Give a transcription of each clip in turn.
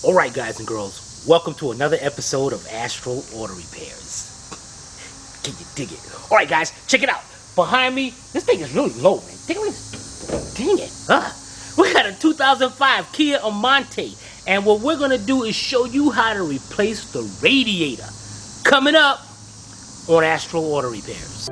Alright guys and girls, welcome to another episode of Astral Auto Repairs. Can you dig it? Alright guys, check it out. Behind me, this thing is really low, man. Dang it. We got a 2005 Kia Amanti. And what we're going to do is show you how to replace the radiator. Coming up on Astral Auto Repairs.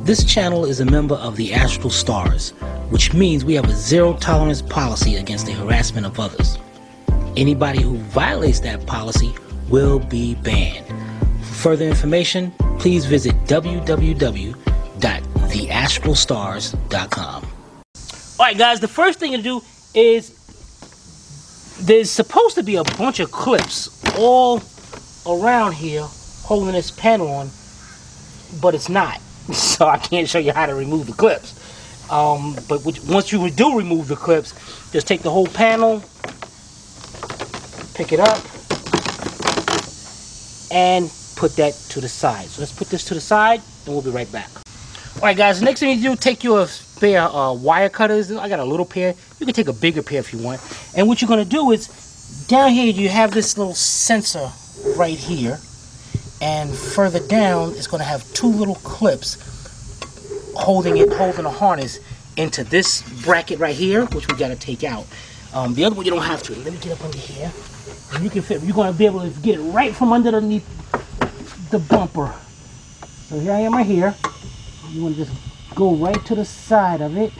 This channel is a member of the Astral Stars, which means we have a zero-tolerance policy against the harassment of others. Anybody who violates that policy will be banned. For further information, please visit www.theastralstars.com. Alright guys, the first thing to do is there's supposed to be a bunch of clips all around here holding this panel on, but it's not. So I can't show you how to remove the clips. But once you do remove the clips, just take the whole panel, pick it up, and put that to the side. So let's put this to the side, and we'll be right back. Alright guys, the next thing you do, take your spare wire cutters. I got a little pair. You can take a bigger pair if you want. And what you're going to do is, down here you have this little sensor right here. And further down, it's going to have two little clips holding a harness into this bracket right here, which we got to take out. The other one you don't have to. Let me get up under here, and you can fit. You're going to be able to get it right from underneath the bumper. So here I am right here. You want to just go right to the side of it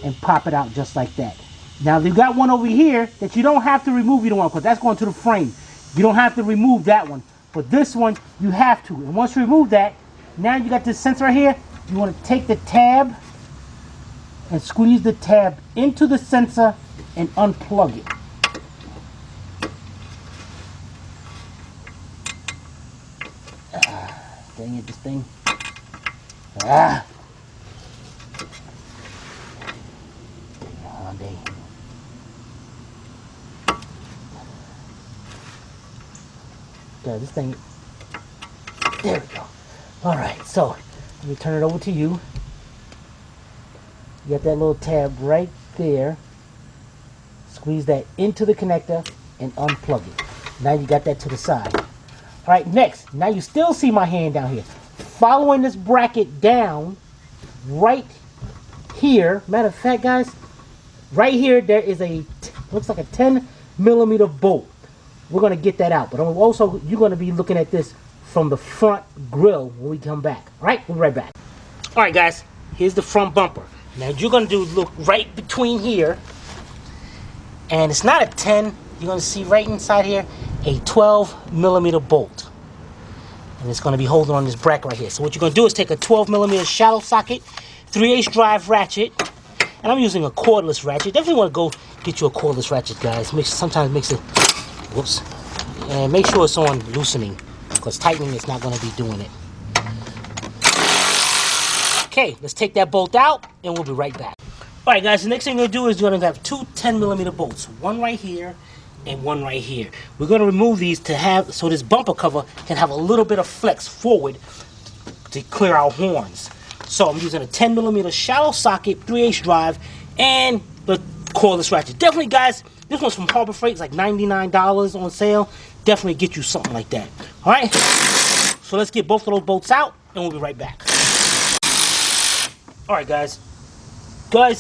and pop it out just like that. Now they've got one over here that you don't have to remove. You don't want, because that's going to the frame. You don't have to remove that one, but this one you have to. And once you remove that, now you got this sensor right here. You want to take the tab and squeeze the tab into the sensor and unplug it. Dang it, this thing. Oh, dang. Okay, this thing, there we go. Alright, so let me turn it over to you. You got that little tab right there. Squeeze that into the connector and unplug it. Now you got that to the side. Alright, next, now you still see my hand down here. Following this bracket down, right here, matter of fact guys, right here there is looks like a 10mm bolt. We're going to get that out, but also you're going to be looking at this from the front grill when we come back. All right, we'll be right back. All right, guys, here's the front bumper. Now you're going to do look right between here, and it's not a 10. You're going to see right inside here a 12mm bolt, and it's going to be holding on this bracket right here. So what you're going to do is take a 12mm shallow socket, 3/8 drive ratchet, and I'm using a cordless ratchet. Definitely want to go get you a cordless ratchet, guys. Sometimes makes it. Whoops. And make sure it's on loosening, because tightening is not going to be doing it. Okay, let's take that bolt out and we'll be right back. Alright guys, the next thing we're going to do is you're going to have two 10mm bolts. One right here and one right here. We're going to remove these so this bumper cover can have a little bit of flex forward to clear our horns. So I'm using a 10mm shallow socket, 3/8 drive, and the cordless ratchet. Definitely guys, this one's from Harbor Freight. It's like $99 on sale. Definitely get you something like that. Alright? So let's get both of those bolts out and we'll be right back. Alright guys. I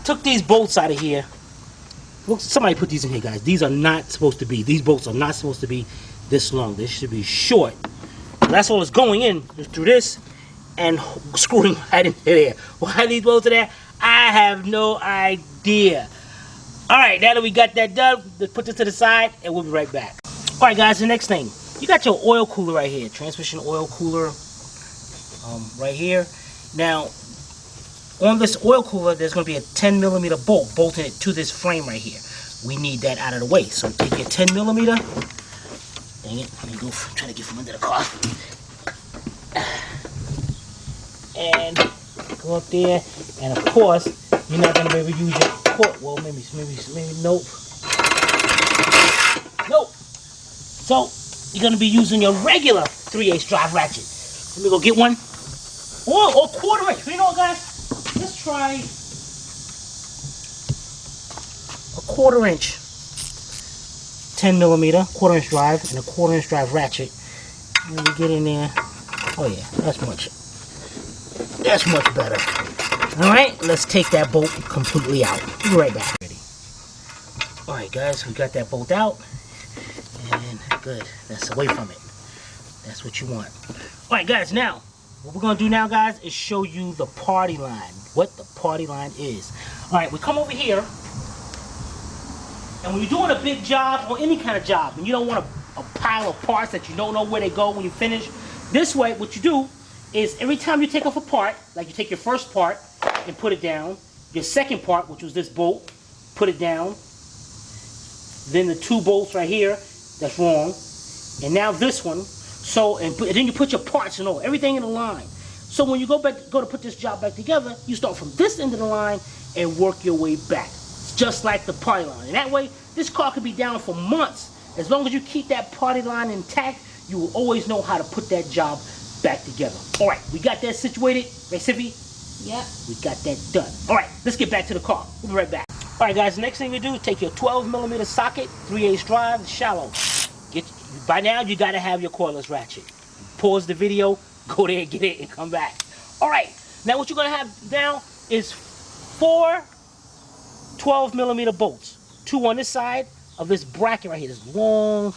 took these bolts out of here. Look, somebody put these in here, guys. These are not supposed to be. These bolts are not supposed to be this long. They should be short. That's all that's going in is through this and screwing right in there. Why these bolts are there? I have no idea. Alright, now that we got that done, let's put this to the side and we'll be right back. Alright guys, the next thing. You got your oil cooler right here. Transmission oil cooler right here. Now, on this oil cooler, there's going to be a 10mm bolt bolting it to this frame right here. We need that out of the way. So take your 10mm. Dang it, let me go try to get from under the car. and go up there. And of course, you're not gonna be able to use your cord. Well, maybe nope. Nope. So you're gonna be using your regular 3/8 drive ratchet. Let me go get one. Or quarter inch. You know what, guys? Let's try a quarter inch 10 millimeter, quarter inch drive, and a quarter inch drive ratchet. Let me get in there. Oh yeah, that's much better. Alright, let's take that bolt completely out. Be right back. Ready. Alright guys, we got that bolt out. And good. That's away from it. That's what you want. Alright guys, now, what we're going to do now, guys, is show you the party line. What the party line is. Alright, we come over here. And when you're doing a big job, or any kind of job, and you don't want a pile of parts that you don't know where they go when you finish, this way, what you do is every time you take off a part, like you take your first part and put it down, your second part, which was this bolt, put it down, then the two bolts right here, that's wrong, and now this one. So, and then you put your parts and all, everything in the line. So when you go to put this job back together, you start from this end of the line and work your way back. It's just like the party line. And that way, this car could be down for months. As long as you keep that party line intact, you will always know how to put that job back together. All right, we got that situated. Right, Siffy? Yep. We got that done. All right, let's get back to the car. We'll be right back. All right, guys, the next thing you do is take your 12 millimeter socket, 3/8 drive, shallow. By now, you got to have your cordless ratchet. Pause the video, go there, get it, and come back. All right, now what you're going to have now is 4 12 millimeter bolts. 2 on this side of this bracket right here, this long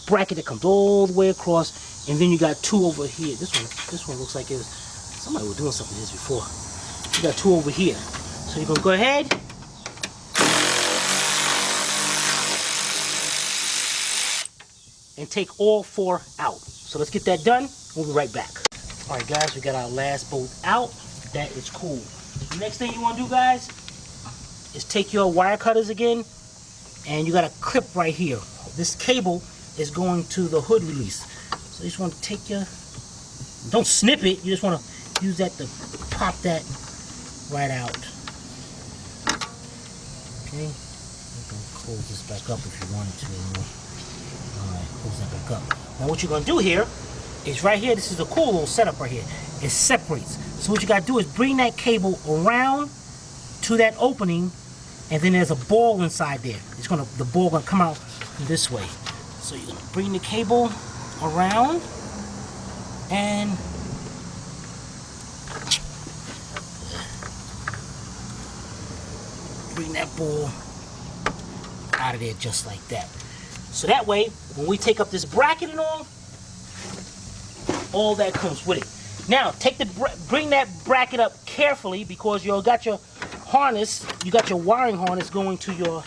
bracket that comes all the way across, and then you got 2 over here. This one looks like it was somebody was doing something like this before. You got 2 over here. So you're going to go ahead and take all 4 out. So let's get that done. We'll be right back. All right, guys, we got our last bolt out. That is cool. The next thing you want to do, guys, is take your wire cutters again, and you got a clip right here. This cable is going to the hood release. So you just want to take your, don't snip it, you just want to use that to pop that right out. Okay, you can close this back up if you wanted to. Alright, close that back up. Now what you're going to do here is right here, this is a cool little setup right here. It separates. So what you got to do is bring that cable around to that opening, and then there's a ball inside there. The ball going to come out this way. So you're going to bring the cable around and bring that ball out of there just like that. So that way, when we take up this bracket and all that comes with it. Now, bring that bracket up carefully, because you got your harness, you got your wiring harness going to your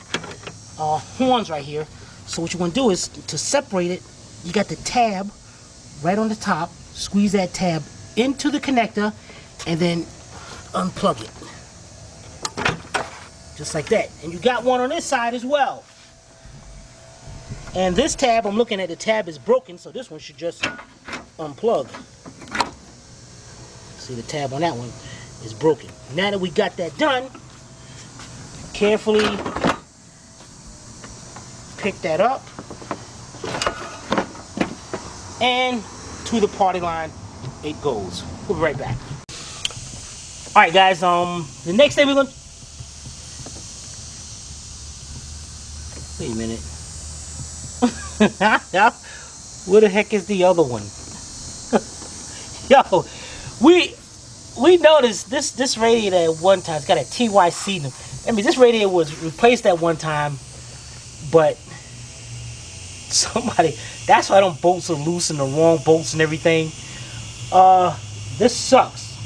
horns right here. So what you want to do is, to separate it, you got the tab right on the top. Squeeze that tab into the connector and then unplug it. Just like that. And you got one on this side as well. And this tab, I'm looking at, the tab is broken, so this one should just unplug. See, the tab on that one is broken. Now that we got that done, carefully pick that up and to the party line it goes. We'll be right back. Alright guys, the next thing we're gonna, wait a minute. Where the heck is the other one? Yo, we noticed this radiator at one time, it's got a TYC in it. I mean, this radiator was replaced at one time, but somebody, that's why them bolts are loose and the wrong bolts and everything. This sucks,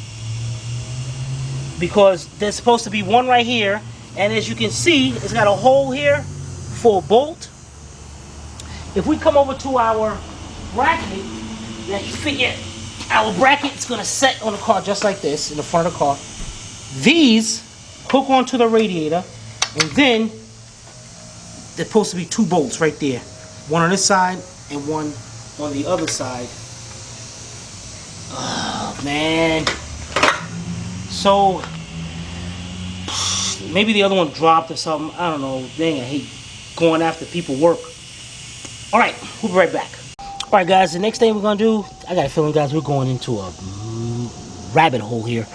because there's supposed to be one right here, and as you can see, it's got a hole here for a bolt. If we come over to our bracket, now you figure our bracket is going to set on the car just like this, in the front of the car. These hook onto the radiator, and then there's supposed to be 2 bolts right there. One on this side and one on the other side. Oh, man. So maybe the other one dropped or something. I don't know. Dang, I hate going after people work. All right, we'll be right back. All right, guys, the next thing we're going to do, I got a feeling, guys, we're going into a rabbit hole here.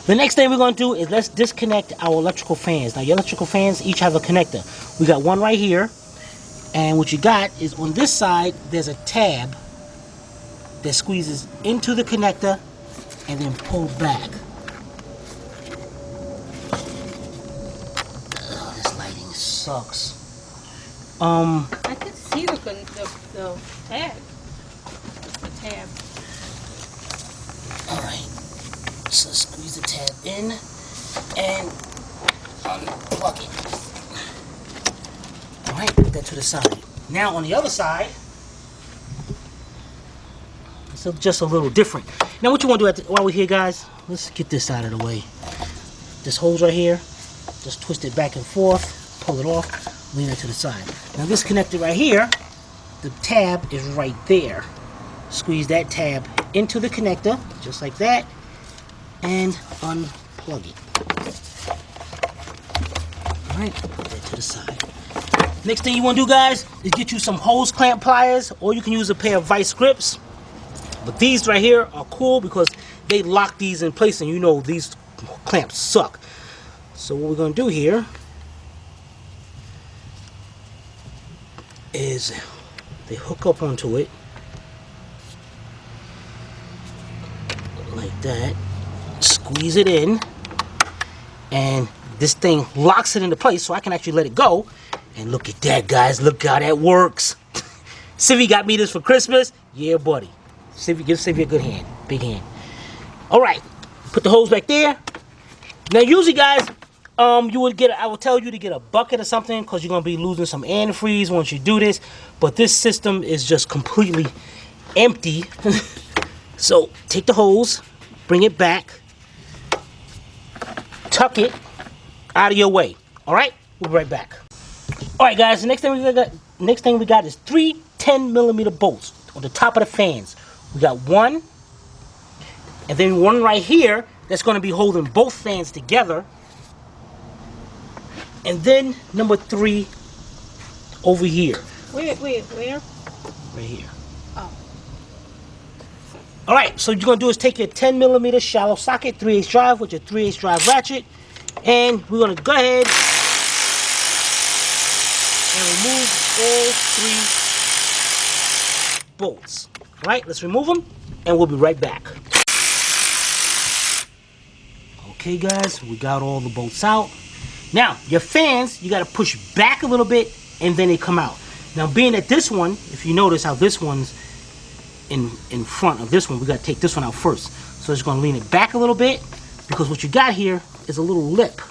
The next thing we're going to do is let's disconnect our electrical fans. Now, your electrical fans each have a connector. We got one right here. And what you got is on this side, there's a tab that squeezes into the connector and then pulls back. Ugh, this lighting sucks. I can see the tab. The tab. Alright. So squeeze the tab in and unplug it. Alright, put that to the side. Now on the other side, it's just a little different. Now what you want to do while we're here, guys, let's get this out of the way. This hose right here, just twist it back and forth, pull it off, lean it to the side. Now this connector right here, the tab is right there. Squeeze that tab into the connector, just like that, and unplug it. Alright, put that to the side. Next thing you want to do, guys, is get you some hose clamp pliers, or you can use a pair of vice grips. But these right here are cool because they lock these in place, and you know these clamps suck. So what we're going to do here is they hook up onto it like that, squeeze it in, and this thing locks it into place so I can actually let it go. And look at that, guys. Look how that works. Sivy got me this for Christmas. Yeah, buddy. Sivy, give Sivy a good hand. Big hand. All right. Put the hose back there. Now, usually, guys, you would get. I will tell you to get a bucket or something because you're going to be losing some antifreeze once you do this. But this system is just completely empty. So, take the hose. Bring it back. Tuck it out of your way. All right? We'll be right back. All right, guys. The next thing we got is 3 10mm bolts on the top of the fans. We got one, and then one right here that's going to be holding both fans together. And then number 3 over here. Where? Right here. Oh. All right. So what you're going to do is take your 10mm shallow socket, 3/8 drive with your 3/8 drive ratchet, and we're going to go ahead and remove all 3 bolts. All right, let's remove them, and we'll be right back. Okay, guys, we got all the bolts out. Now, your fans, you got to push back a little bit, and then they come out. Now, being that this one, if you notice how this one's in front of this one, we got to take this one out first. So it's going to lean it back a little bit, because what you got here is a little lip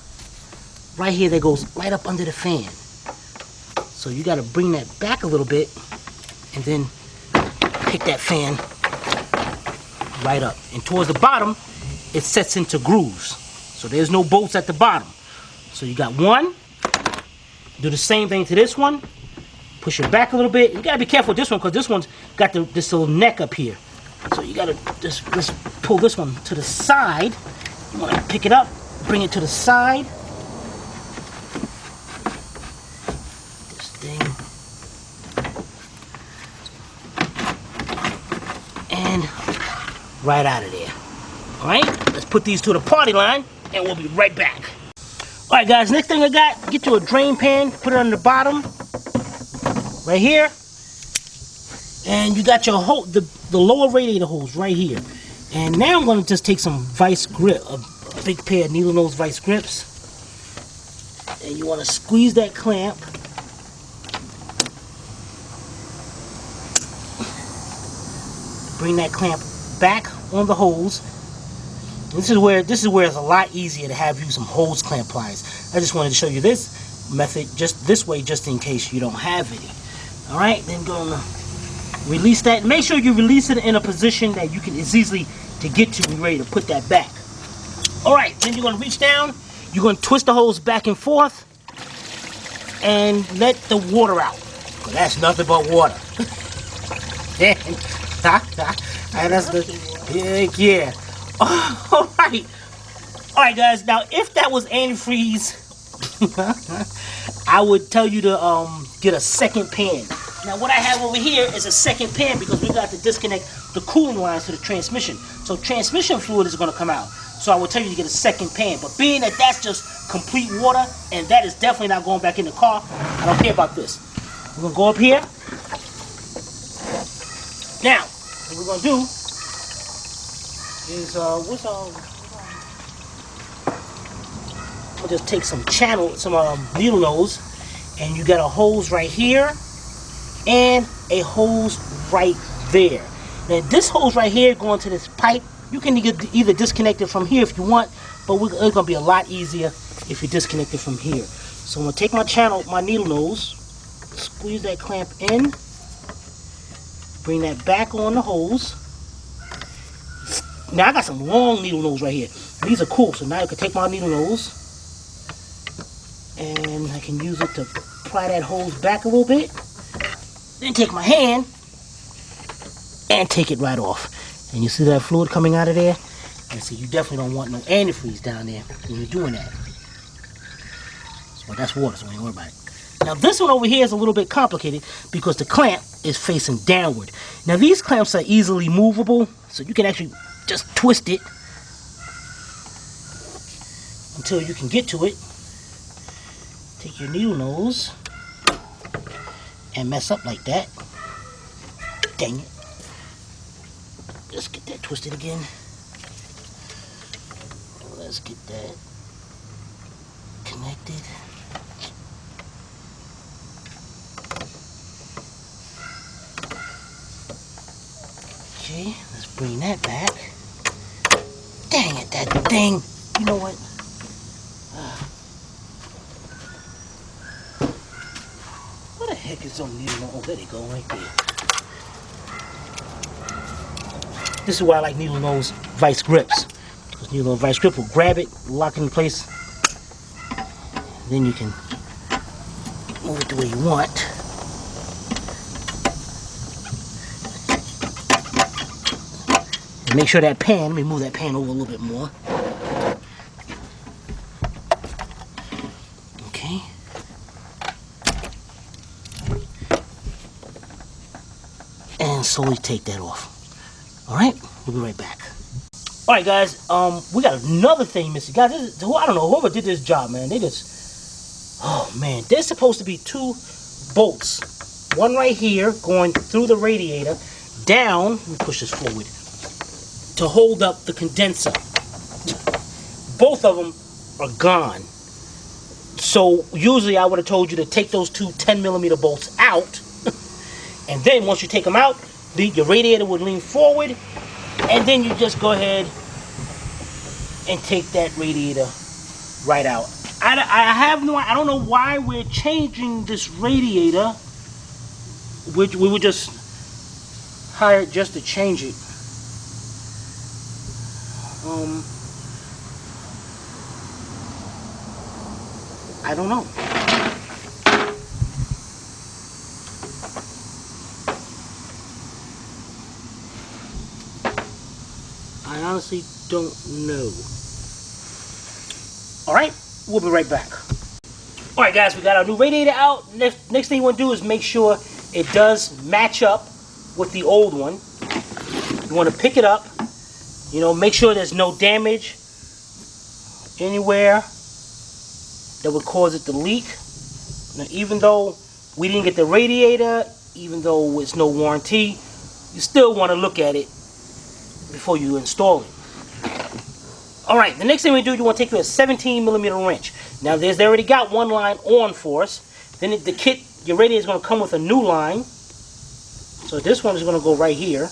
right here that goes right up under the fan. So you got to bring that back a little bit and then pick that fan right up. And towards the bottom, it sets into grooves. So there's no bolts at the bottom. So you got one. Do the same thing to this one. Push it back a little bit. You got to be careful with this one because this one's got this little neck up here. So you got to just pull this one to the side. You want to pick it up, bring it to the side. And right out of there. All right, let's put these to the party line, and we'll be right back. All right, guys, next thing I got, get you a drain pan, put it on the bottom, right here, and you got your the lower radiator hose right here. And now I'm gonna just take some vice grip, a big pair of needle nose vice grips, and you want to squeeze that clamp. Bring that clamp back on the hose. This is where it's a lot easier to have you some hose clamp pliers. I just wanted to show you this method just this way, just in case you don't have any. All right, then gonna release that. Make sure you release it in a position that it's easily to get to and ready to put that back. All right, then you're gonna reach down. You're gonna twist the hose back and forth and let the water out. Well, that's nothing but water. That's the yeah. All right. Alright guys, now if that was antifreeze, I would tell you to get a second pan. Now what I have over here is a second pan because we got to disconnect the cooling lines to the transmission. So transmission fluid is going to come out. So I would tell you to get a second pan. But being that that's just complete water, and that is definitely not going back in the car, I don't care about this. We're going to go up here. Now, what we're going to do is, I'm going to just take some needle nose, and you got a hose right here and a hose right there. Now this hose right here going to this pipe, you can either disconnect it from here if you want, but it's going to be a lot easier if you disconnect it from here. So I'm going to take my needle nose, squeeze that clamp in, bring that back on the hose. Now I got some long needle nose right here. These are cool, so now I can take my needle nose and I can use it to pry that hose back a little bit. Then take my hand and take it right off. And you see that fluid coming out of there? And see, you definitely don't want no antifreeze down there when you're doing that. So that's water, so don't worry about it. Now this one over here is a little bit complicated because the clamp is facing downward. Now these clamps are easily movable, so you can actually just twist it until you can get to it. Take your needle nose and mess up like that. Dang it. Let's get that twisted again. Let's get that connected. Okay, let's bring that back. Dang it, that thing. You know what? What the heck is on needle nose? Oh, there they go, right there. This is why I like needle nose vice grips. Because needle nose vice grip will grab it, lock it in place. Then you can move it the way you want. And make sure that pan, let me move that pan over a little bit more. Okay. And slowly take that off. Alright, we'll be right back. Alright guys, we got another thing missing. Guys, I don't know, whoever did this job, man, they just, oh man, there's supposed to be two bolts. One right here, going through the radiator, down, let me push this forward, to hold up the condenser. Both of them are gone. So usually I would have told you to take those two 10mm bolts out, and then once you take them out, your radiator would lean forward, and then you just go ahead and take that radiator right out. I don't know why we're changing this radiator. We were just hired just to change it. I don't know. I honestly don't know. Alright, we'll be right back. Alright guys, we got our new radiator out. Next thing you want to do is make sure it does match up with the old one. You want to pick it up. You know, make sure there's no damage anywhere that would cause it to leak. Now, even though we didn't get the radiator, even though it's no warranty, you still want to look at it before you install it. Alright, the next thing we do, you want to take a 17mm wrench. Now, they already got one line on for us. Then the kit, your radiator is going to come with a new line. So this one is going to go right here.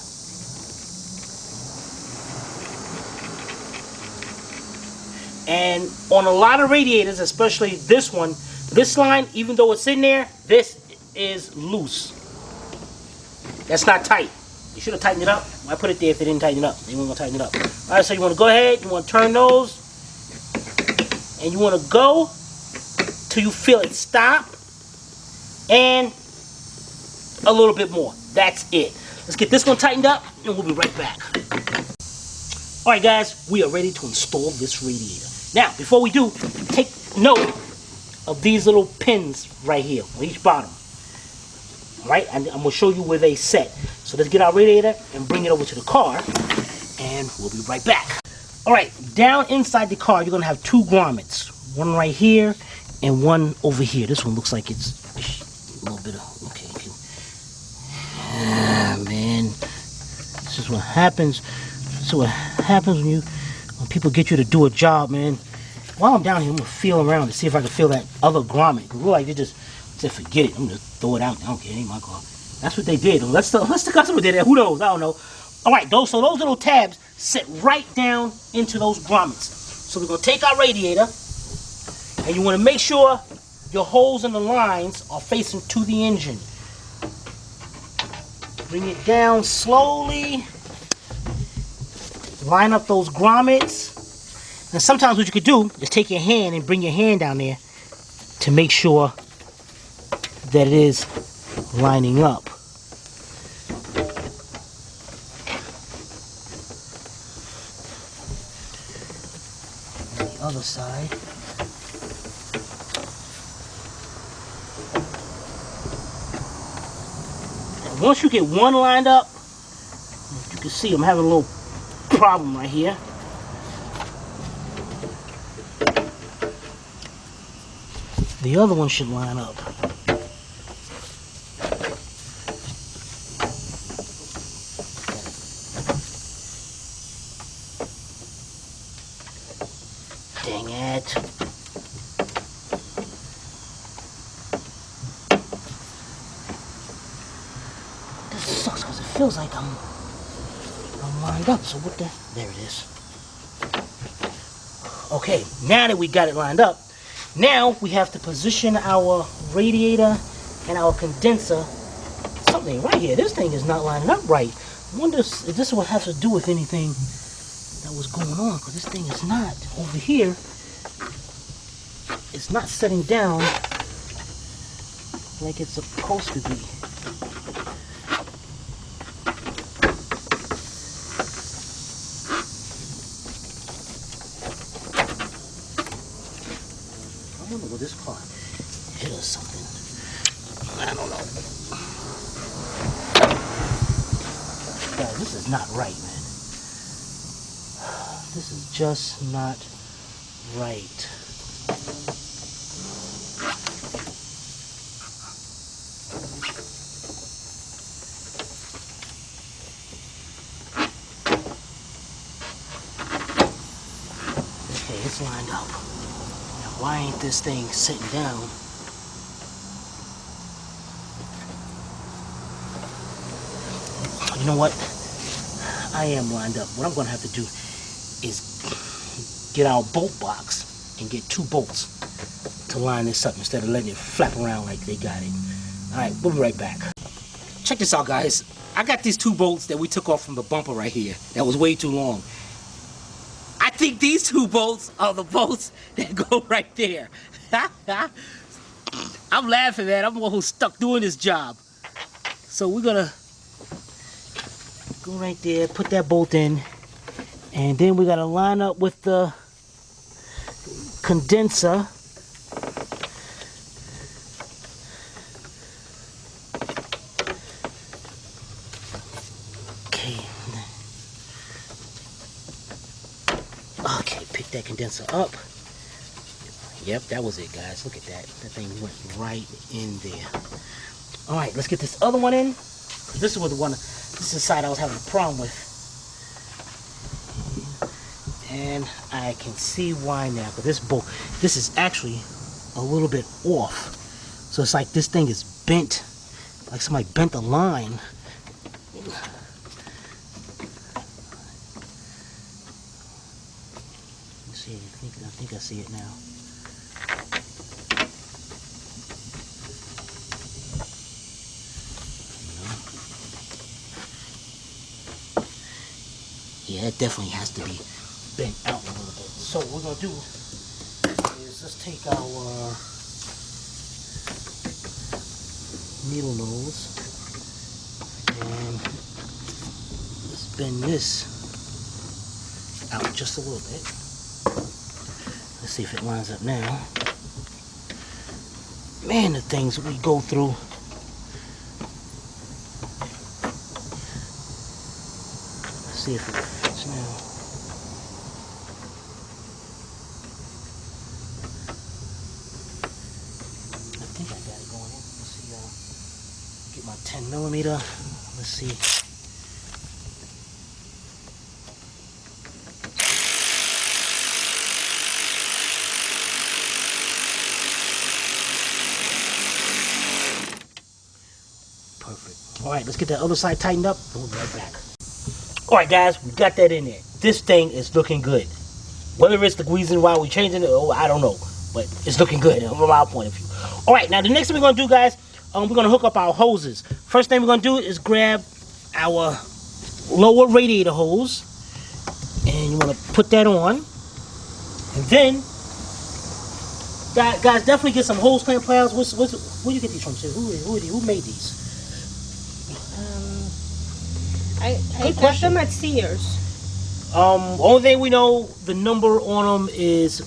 And on a lot of radiators, especially this one, this line, even though it's in there, this is loose. That's not tight. You should have tightened it up. Why put it there if they didn't tighten it up? They weren't going to tighten it up. Alright, so you want to go ahead, you want to turn those, and you want to go till you feel it stop, and a little bit more. That's it. Let's get this one tightened up, and we'll be right back. All right, guys, we are ready to install this radiator. Now, before we do, take note of these little pins right here on each bottom. All right, and I'm gonna show you where they set. So let's get our radiator and bring it over to the car, and we'll be right back. All right, down inside the car, you're gonna have two grommets. One right here and one over here. This one looks like it's a little bit of, okay. Man, this is what happens. This is what happens when people get you to do a job, man. While I'm down here, I'm gonna feel around to see if I can feel that other grommet. Cause we're like, they just said, forget it. I'm gonna throw it out. I don't care. It ain't my car. That's what they did. Unless the customer did it, who knows? I don't know. All right, so those little tabs sit right down into those grommets. So we're gonna take our radiator, and you want to make sure your holes in the lines are facing to the engine. Bring it down slowly. Line up those grommets. And sometimes what you could do is take your hand and bring your hand down there to make sure that it is lining up. On the other side. And once you get one lined up, you can see I'm having a little problem right here. The other one should line up. Dang it. This sucks because it feels like I'm lined up. So what the? There it is. Okay, now that we got it lined up, now we have to position our radiator and our condenser. Something right here. This thing is not lining up right. I wonder if this will have to do with anything that was going on, because this thing is not over here. It's not setting down like it's supposed to be. I wonder what this part hit or something. I don't know. Guys, this is not right, man. This is just not right. Okay, it's lined up. Now, why ain't this thing sitting down? You know what? I am lined up. What I'm going to have to do is get our bolt box and get 2 bolts to line this up instead of letting it flap around like they got it. Alright, we'll be right back. Check this out, guys. I got these 2 bolts that we took off from the bumper right here. That was way too long. I think these 2 bolts are the bolts that go right there. I'm laughing, man. I'm the one who's stuck doing this job. So we're going to go right there, put that bolt in, and then we got to line up with the condenser. Okay, pick that condenser up. Yep, that was it, guys. Look at that. That thing went right in there. All right, let's get this other one in. This is what this is the side I was having a problem with. And I can see why now, because this is actually a little bit off. So it's like this thing is bent, like somebody bent the line. Let's see, I think I see it now. Yeah, it definitely has to be bent out a little bit. So what we're going to do is let's take our needle nose and let's bend this out just a little bit. Let's see if it lines up now. Man, the things we go through. Let's see if it fits now. I think I got it going in. Let's see, get my 10mm. Let's see. Perfect. All right, let's get that other side tightened up. We'll be right back. All right, guys, we got that in there. This thing is looking good. Whether it's the reason why we're changing it, I don't know, but it's looking good from our point of view. All right, now the next thing we're gonna do, guys, we're gonna hook up our hoses. First thing we're gonna do is grab our lower radiator hose, and you wanna put that on, and then, guys, definitely get some hose clamp pliers. Where do you get these from? Who made these? I got them at Sears. Only thing we know, the number on them is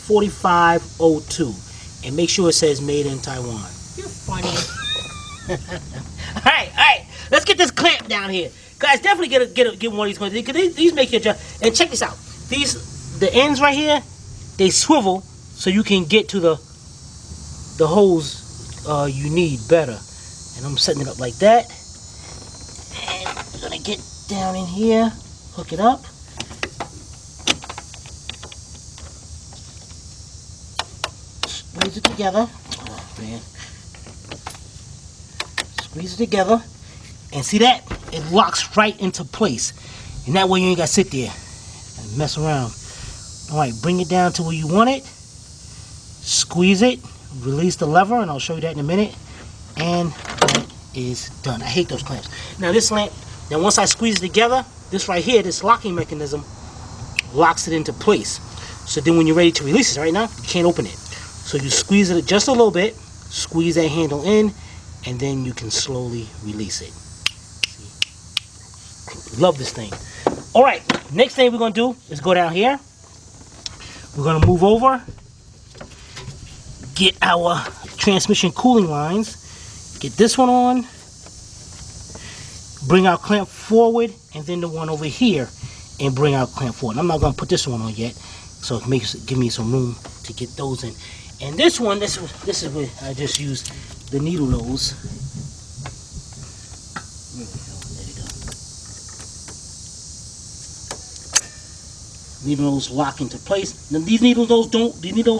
4502, and make sure it says made in Taiwan. You're funny. all right, let's get this clamp down here, guys. Definitely get one of these clamps, because these make your job. And check this out, the ends right here, they swivel so you can get to the hose you need better. And I'm setting it up like that. And I'm gonna get down in here, hook it up. Squeeze it together. Oh man. Squeeze it together. And see that? It locks right into place. And that way you ain't gotta sit there and mess around. Alright, bring it down to where you want it. Squeeze it. Release the lever, and I'll show you that in a minute. And that is done. I hate those clamps. Now this lamp, then once I squeeze it together, this right here, this locking mechanism locks it into place. So then when you're ready to release it, right now, you can't open it. So you squeeze it just a little bit, squeeze that handle in, and then you can slowly release it. See? Love this thing. All right, next thing we're gonna do is go down here. We're gonna move over, get our transmission cooling lines, get this one on, bring our clamp forward, and then the one over here, and bring our clamp forward. I'm not going to put this one on yet, so it makes give me some room to get those in. And this one, this is where I just used the needle nose. There you go. Needle nose lock into place. Now these needle nose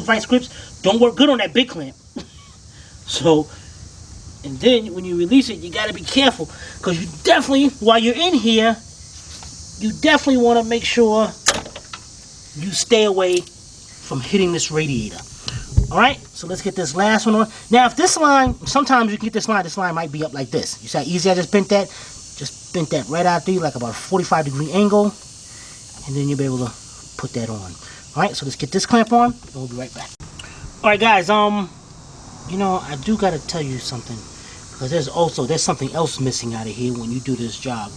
vice grips don't work good on that big clamp. So, and then when you release it, you got to be careful, because you definitely, while you're in here, you definitely want to make sure you stay away from hitting this radiator. All right, so let's get this last one on. Now, if this line, sometimes you get this line might be up like this. You see how easy I just bent that? Just bent that right out there, like about a 45-degree angle, and then you'll be able to put that on. All right, so let's get this clamp on, and we'll be right back. All right, guys, you know, I do got to tell you something, because there's something else missing out of here when you do this job.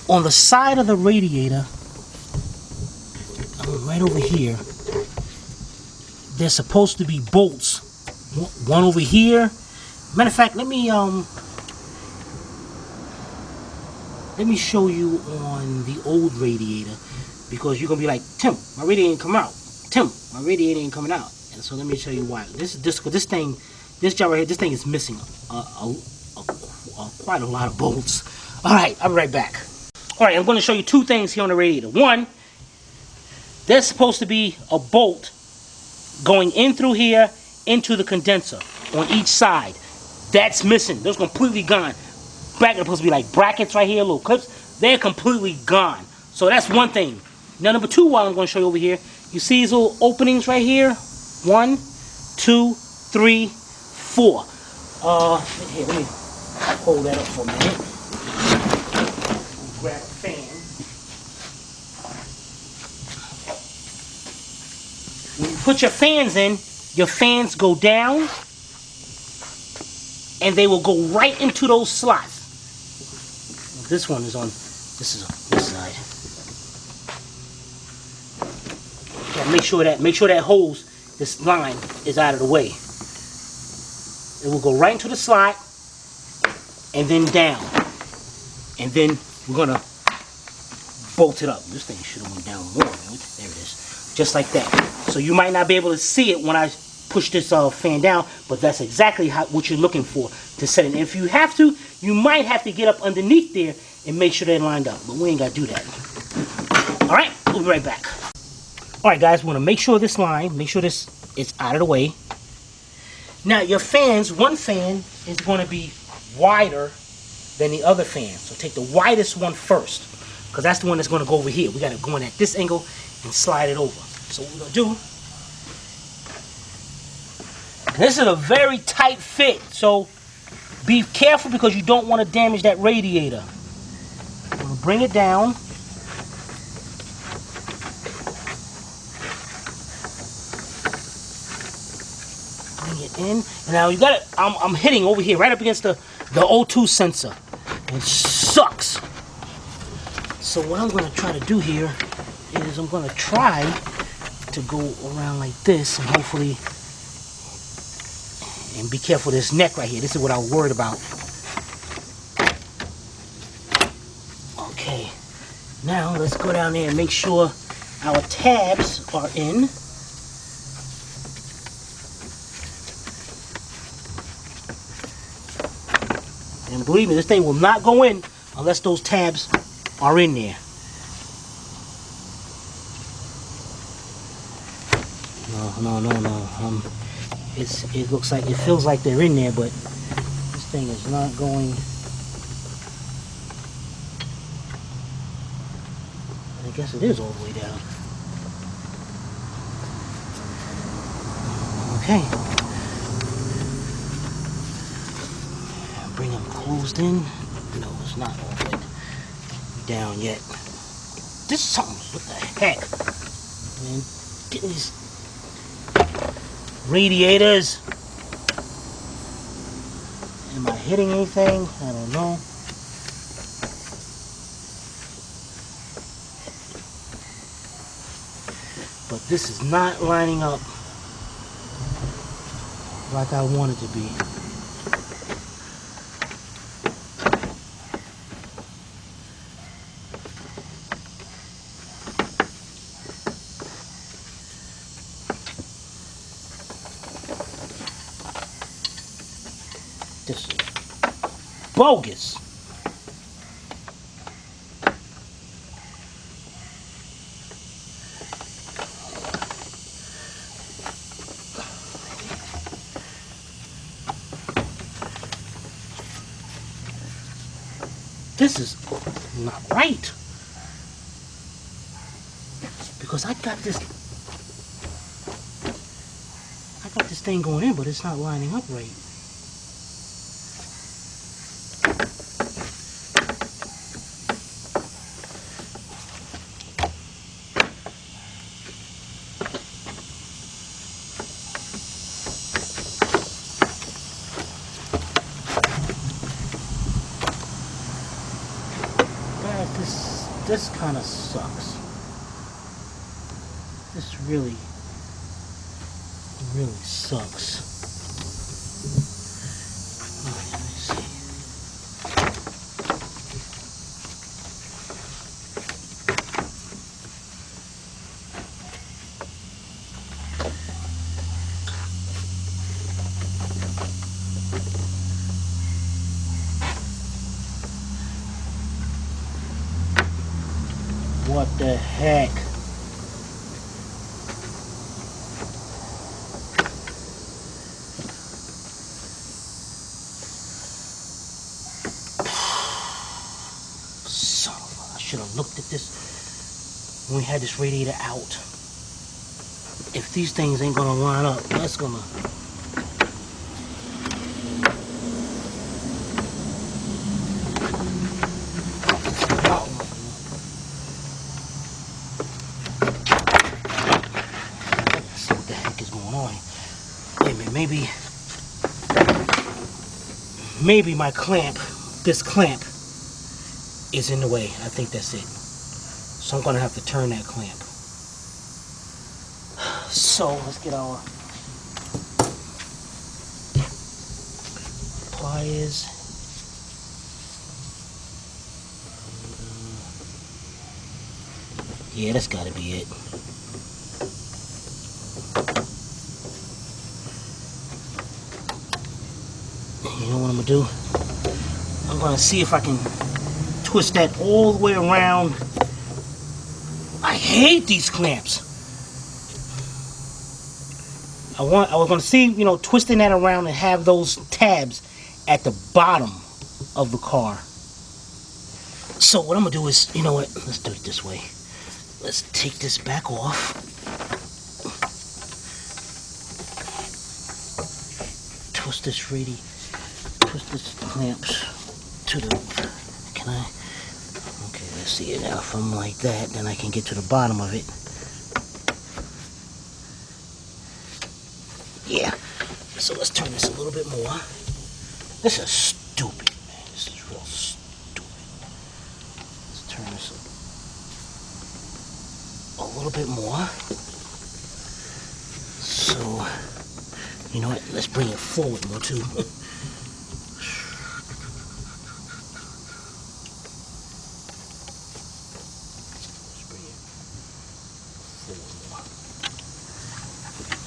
On the side of the radiator, right over here, there's supposed to be bolts. One over here. Matter of fact, let me show you on the old radiator, because you're gonna be like, Tim, my radiator ain't come out. Tim, my radiator ain't coming out. And so let me show you why. This job right here, this thing is missing quite a lot of bolts. All right, I'll be right back. All right, I'm going to show you two things here on the radiator. One, there's supposed to be a bolt going in through here into the condenser on each side. That's missing. Those completely gone. Back, there's supposed to be like brackets right here, little clips. They're completely gone. So that's one thing. Now, number two, what I'm going to show you over here, you see these little openings right here? 1, 2, 3, 4. Here, let me hold that up for a minute. Grab a fan. When you put your fans in, your fans go down, and they will go right into those slots. This one is on this side. Yeah, make sure that hose, this line, is out of the way. It will go right into the slot and then down. And then we're gonna bolt it up. This thing should have went down more. There it is. Just like that. So you might not be able to see it when I push this fan down, but that's exactly what you're looking for to set it. And if you have to, you might have to get up underneath there and make sure they're lined up. But we ain't got to do that. Alright, we'll be right back. Alright guys, we want to make sure this line, make sure this is out of the way. Now your fans, one fan is going to be wider than the other fan. So take the widest one first, because that's the one that's going to go over here. We got to go in at this angle and slide it over. So what we're going to do, this is a very tight fit, so be careful because you don't want to damage that radiator. I'm going to bring it down. Bring it in. And now you got it. I'm hitting over here right up against the O2 sensor. It sucks. So what I'm going to try to do here is I'm going to try to go around like this and hopefully, and be careful of this neck right here. This is what I was worried about. Okay, now let's go down there and make sure our tabs are in. And believe me, this thing will not go in unless those tabs are in there. No. It looks like, it feels like they're in there, but this thing is not going. I guess it is all the way down. Okay. Bring them closed in. No, it's not all the way down yet. This is something, what the heck? Man, getting these radiators. Am I hitting anything? I don't know. But this is not lining up like I want it to be. This is bogus. This is not right. Because I got this thing going in, but it's not lining up right. This kind of sucks. This really sucks. Alright, let me see. What the heck? Son of a, I should have looked at this when we had this radiator out. If these things ain't gonna line up, that's gonna. Maybe my clamp, this clamp, is in the way. I think that's it. So I'm gonna have to turn that clamp. So let's get our pliers. Yeah, that's gotta be it. You know what I'm gonna do? I'm gonna see if I can twist that all the way around. I hate these clamps. I was gonna see, you know, twisting that around and have those tabs at the bottom of the car. So what I'm gonna do is, you know what? Let's do it this way. Let's take this back off. Twist this clamps to the, can I? Okay, let's see it now. If I'm like that, then I can get to the bottom of it. Yeah. So let's turn this a little bit more. This is stupid, man. This is real stupid. Let's turn this a little bit more. So, you know what? Let's bring it forward more too.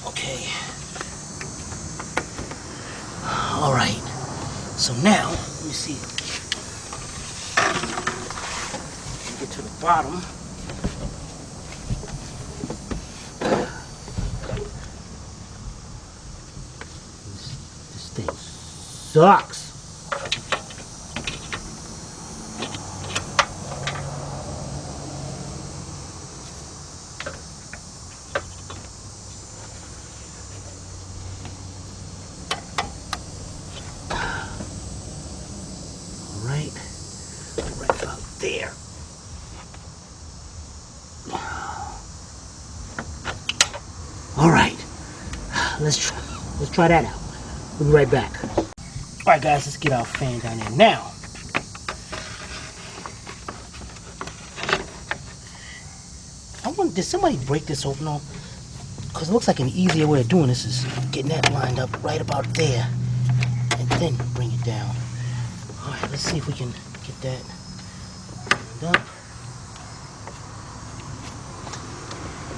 Okay. All right. So now, let me see. Get to the bottom. This thing sucks. Right about there. All right, let's try that out. We'll be right back. All right, guys, let's get our fan down there now. I wonder, did somebody break this open on? Because it looks like an easier way of doing this is getting that lined up right about there, and then bring it down. All right, let's see if we can get that lined up.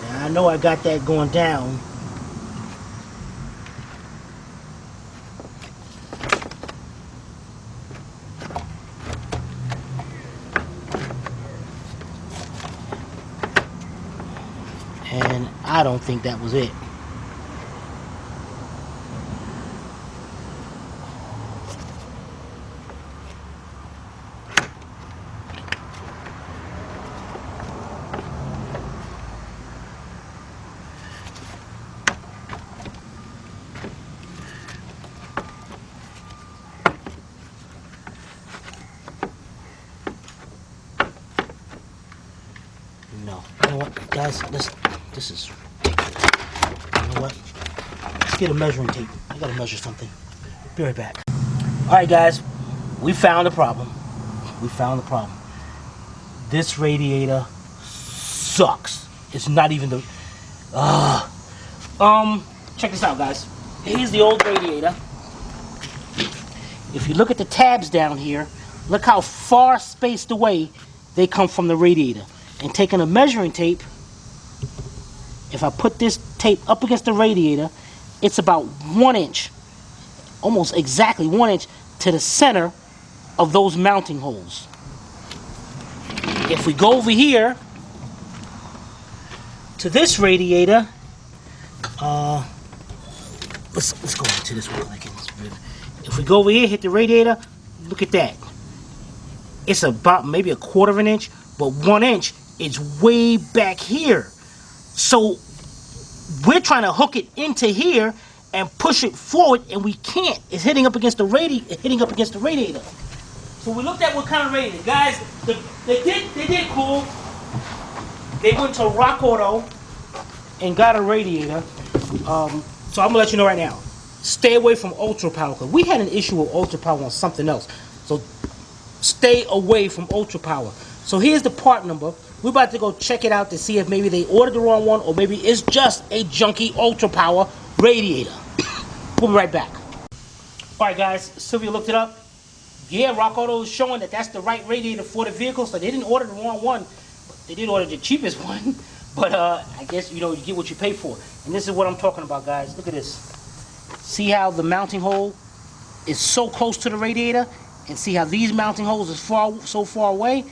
Now I know I got that going down. And I don't think that was it. No. You know what, guys? This is... You know what? Let's get a measuring tape. I gotta measure something. Be right back. Alright, guys. We found the problem. We found the problem. This radiator sucks. It's not even the... Check this out, guys. Here's the old radiator. If you look at the tabs down here, look how far spaced away they come from the radiator. And taking a measuring tape, if I put this tape up against the radiator, it's about 1 inch, almost exactly 1 inch to the center of those mounting holes. If we go over here to this radiator, let's go into this one. If we go over here, hit the radiator, look at that. It's about maybe 1/4 of an inch, but 1 inch is way back here. So we're trying to hook it into here and push it forward, and we can't. It's hitting up against the radiator. So we looked at what kind of radiator, guys. They did cool. They went to Rock Auto and got a radiator. So I'm gonna let you know right now. Stay away from ultra power, because we had an issue with ultra power on something else. So stay away from ultra power. So here's the part number. We're about to go check it out to see if maybe they ordered the wrong one or maybe it's just a junky ultra power radiator. We'll be right back. All right, guys. Sylvia looked it up. Yeah, Rock Auto is showing that that's the right radiator for the vehicle, so they didn't order the wrong one. But they did order the cheapest one. But I guess, you know, you get what you pay for. And this is what I'm talking about, guys. Look at this. See how the mounting hole is so close to the radiator? And see how these mounting holes is so far away?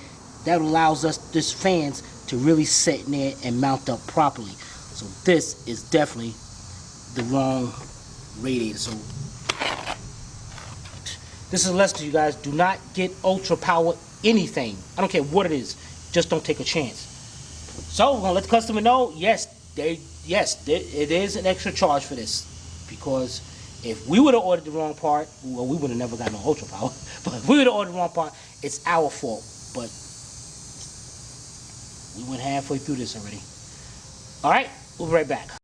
That allows us, this fans, to really sit in there and mount up properly. So this is definitely the wrong radiator. So this is a lesson to you guys. Do not get ultra power anything. I don't care what it is. Just don't take a chance. So we're gonna let the customer know. Yes, it is an extra charge for this, because if we would have ordered the wrong part, well, we would have never got no ultra power. But if we would have ordered the wrong part, it's our fault. But we went halfway through this already. All right, we'll be right back.